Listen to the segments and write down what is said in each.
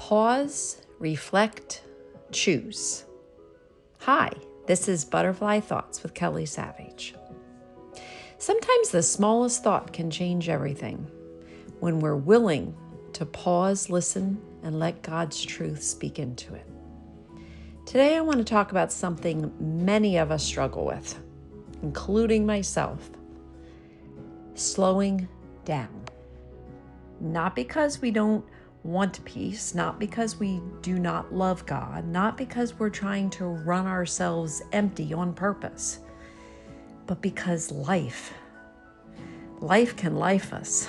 Pause, reflect, choose. Hi, this is Butterfly Thoughts with Kelly Savage. Sometimes the smallest thought can change everything when we're willing to pause, listen, and let God's truth speak into it. Today I want to talk about something many of us struggle with, including myself. Slowing down. Not because we don't want peace, not because we do not love God, not because we're trying to run ourselves empty on purpose, but because life can life us,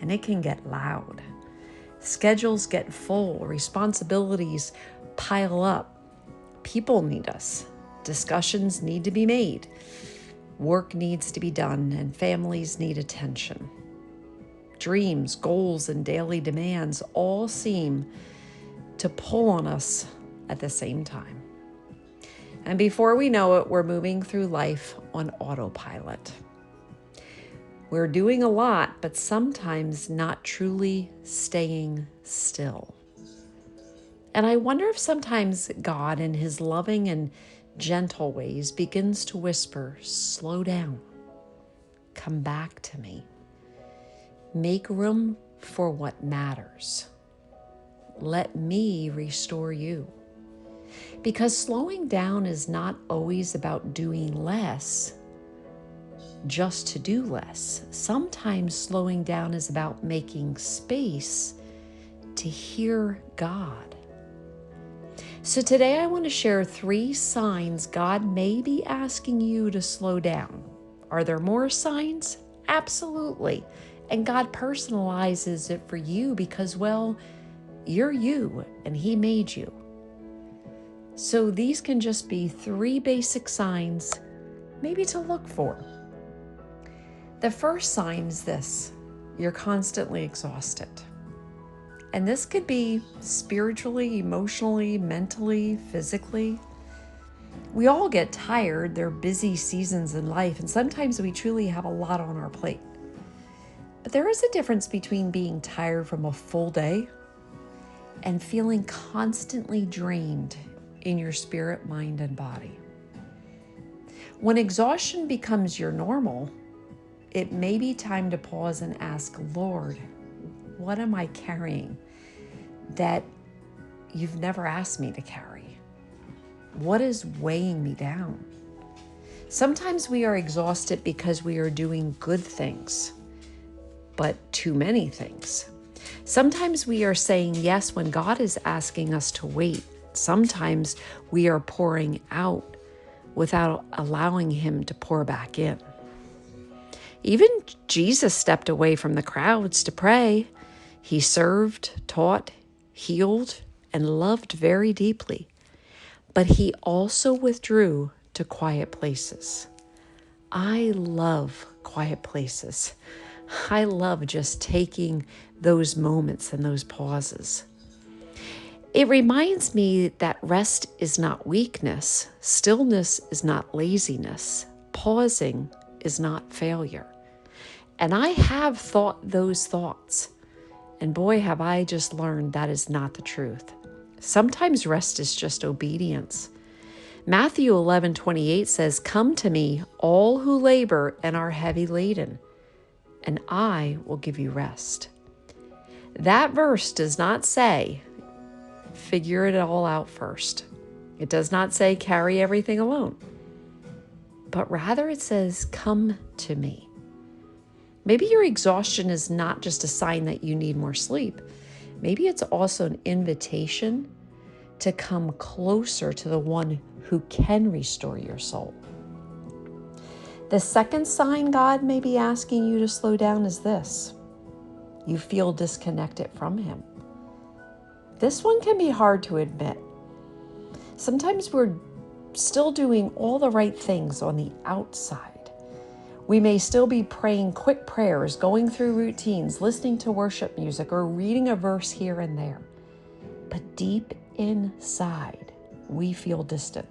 and it can get loud. Schedules get full, responsibilities pile up, people need us, discussions need to be made, work needs to be done, and families need attention. Dreams, goals, and daily demands all seem to pull on us at the same time. And before we know it, we're moving through life on autopilot. We're doing a lot, but sometimes not truly staying still. And I wonder if sometimes God, in his loving and gentle ways, begins to whisper, slow down, come back to me. Make room for what matters. Let me restore you. Because slowing down is not always about doing less, just to do less. Sometimes slowing down is about making space to hear God. So today I want to share 3 signs God may be asking you to slow down. Are there more signs? Absolutely. And God personalizes it for you because, well, you're you and he made you. So these can just be 3 basic signs maybe to look for. The first sign is this: you're constantly exhausted. And this could be spiritually, emotionally, mentally, physically. We all get tired. There are busy seasons in life, and sometimes we truly have a lot on our plate. But there is a difference between being tired from a full day and feeling constantly drained in your spirit, mind, and body. When exhaustion becomes your normal, it may be time to pause and ask, Lord, what am I carrying that you've never asked me to carry? What is weighing me down? Sometimes we are exhausted because we are doing good things, but too many things. Sometimes we are saying yes when God is asking us to wait. Sometimes we are pouring out without allowing him to pour back in. Even Jesus stepped away from the crowds to pray. He served, taught, healed, and loved very deeply. But he also withdrew to quiet places. I love quiet places. I love just taking those moments and those pauses. It reminds me that rest is not weakness, stillness is not laziness, pausing is not failure. And I have thought those thoughts, and boy, have I just learned that is not the truth. Sometimes rest is just obedience. Matthew 11:28 says, "Come to me, all who labor and are heavy laden, and I will give you rest." That verse does not say, figure it all out first. It does not say, carry everything alone. But rather it says, come to me. Maybe your exhaustion is not just a sign that you need more sleep. Maybe it's also an invitation to come closer to the one who can restore your soul. The second sign God may be asking you to slow down is this: you feel disconnected from him. This one can be hard to admit. Sometimes we're still doing all the right things on the outside. We may still be praying quick prayers, going through routines, listening to worship music, or reading a verse here and there. But deep inside, we feel distant,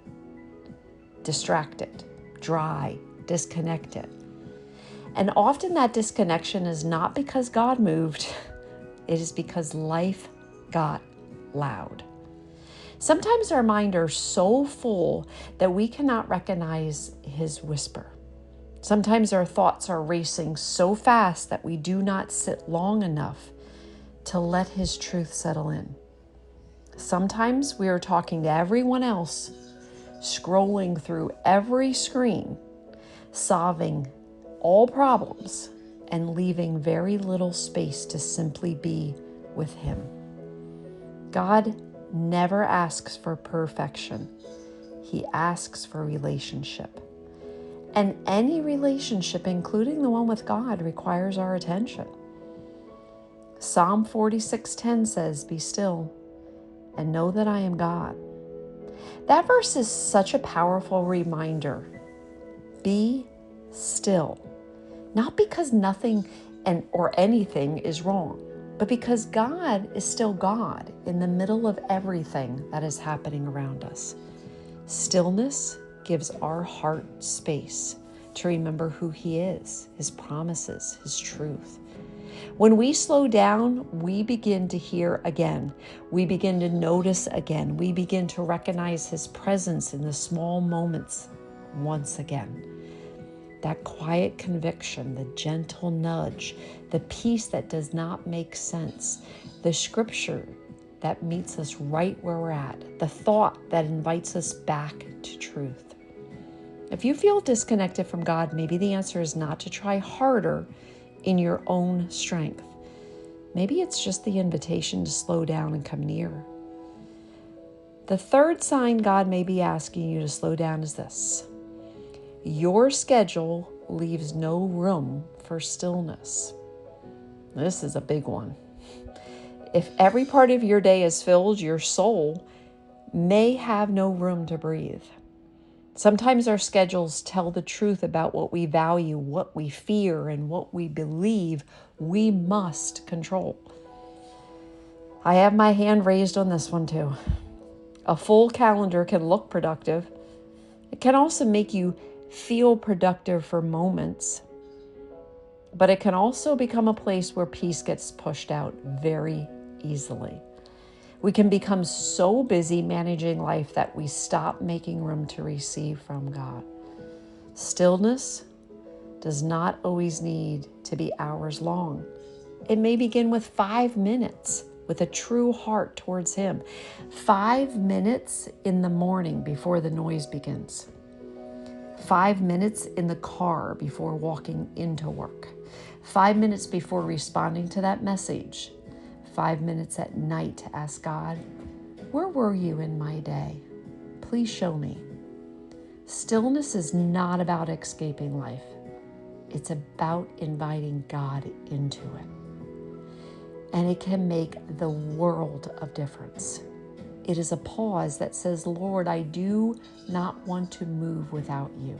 distracted, dry, disconnected. And often that disconnection is not because God moved, it is because life got loud. Sometimes our minds are so full that we cannot recognize his whisper. Sometimes our thoughts are racing so fast that we do not sit long enough to let his truth settle in. Sometimes we are talking to everyone else, scrolling through every screen, solving all problems, and leaving very little space to simply be with him. God never asks for perfection. He asks for relationship. And any relationship, including the one with God, requires our attention. Psalm 46:10 says, "Be still and know that I am God." That verse is such a powerful reminder. Be still. Not because nothing or anything is wrong, but because God is still God in the middle of everything that is happening around us. Stillness gives our heart space to remember who he is, his promises, his truth. When we slow down, we begin to hear again. We begin to notice again. We begin to recognize his presence in the small moments once again. That quiet conviction, the gentle nudge, the peace that does not make sense, the scripture that meets us right where we're at, the thought that invites us back to truth. If you feel disconnected from God, maybe the answer is not to try harder in your own strength. Maybe it's just the invitation to slow down and come near. The third sign God may be asking you to slow down is this: your schedule leaves no room for stillness. This is a big one. If every part of your day is filled, your soul may have no room to breathe. Sometimes our schedules tell the truth about what we value, what we fear, and what we believe we must control. I have my hand raised on this one too. A full calendar can look productive. It can also make you feel productive for moments, but it can also become a place where peace gets pushed out very easily. We can become so busy managing life that we stop making room to receive from God. Stillness does not always need to be hours long. It may begin with 5 minutes with a true heart towards him. 5 minutes in the morning before the noise begins. 5 minutes in the car before walking into work. 5 minutes before responding to that message. 5 minutes at night to ask God, where were you in my day? Please show me. Stillness is not about escaping life. It's about inviting God into it. And it can make the world of difference. It is a pause that says, Lord, I do not want to move without you.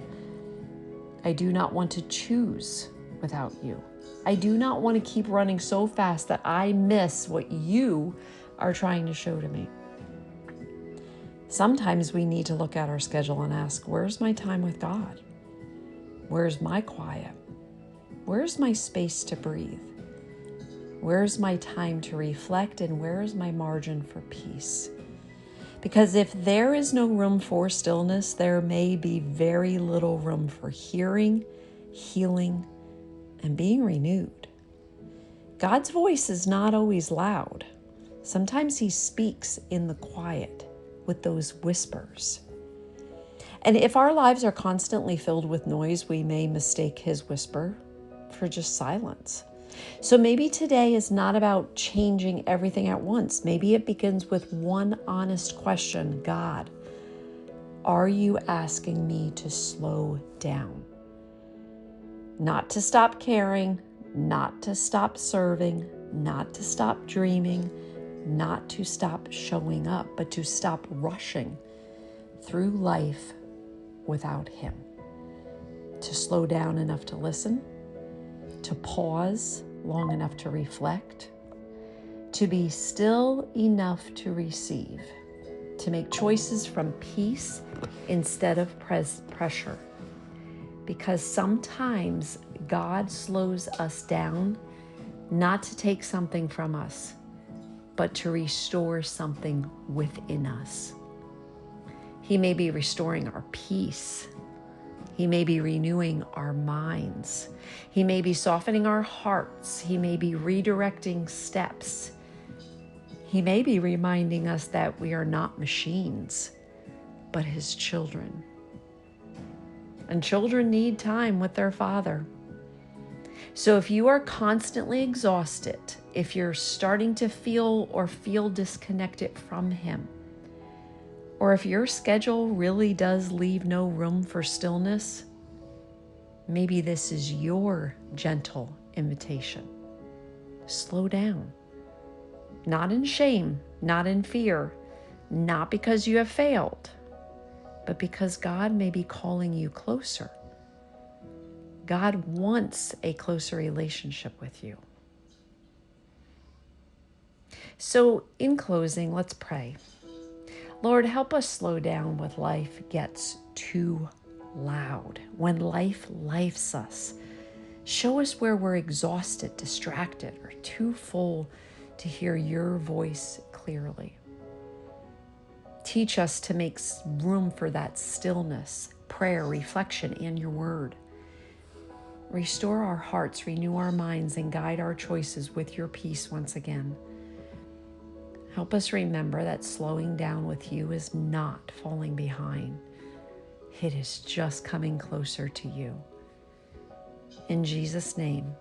I do not want to choose without you. I do not want to keep running so fast that I miss what you are trying to show to me. Sometimes we need to look at our schedule and ask, where's my time with God? Where's my quiet? Where's my space to breathe? Where's my time to reflect? And where is my margin for peace? Because if there is no room for stillness, there may be very little room for hearing, healing, and being renewed. God's voice is not always loud. Sometimes he speaks in the quiet with those whispers. And if our lives are constantly filled with noise, we may mistake his whisper for just silence. So maybe today is not about changing everything at once. Maybe it begins with one honest question. God, are you asking me to slow down? Not to stop caring, not to stop serving, not to stop dreaming, not to stop showing up, but to stop rushing through life without him. To slow down enough to listen, to pause long enough to reflect, to be still enough to receive, to make choices from peace instead of pressure. Because sometimes God slows us down not to take something from us, but to restore something within us. He may be restoring our peace. He may be renewing our minds. He may be softening our hearts. He may be redirecting steps. He may be reminding us that we are not machines, but His children. And children need time with their Father. So if you are constantly exhausted, if you're starting to feel disconnected from Him, or if your schedule really does leave no room for stillness, maybe this is your gentle invitation. Slow down. Not in shame, not in fear, not because you have failed, but because God may be calling you closer. God wants a closer relationship with you. So in closing, let's pray. Lord, help us slow down when life gets too loud, when life lifes us. Show us where we're exhausted, distracted, or too full to hear your voice clearly. Teach us to make room for that stillness, prayer, reflection, and your word. Restore our hearts, renew our minds, and guide our choices with your peace once again. Help us remember that slowing down with you is not falling behind. It is just coming closer to you. In Jesus' name,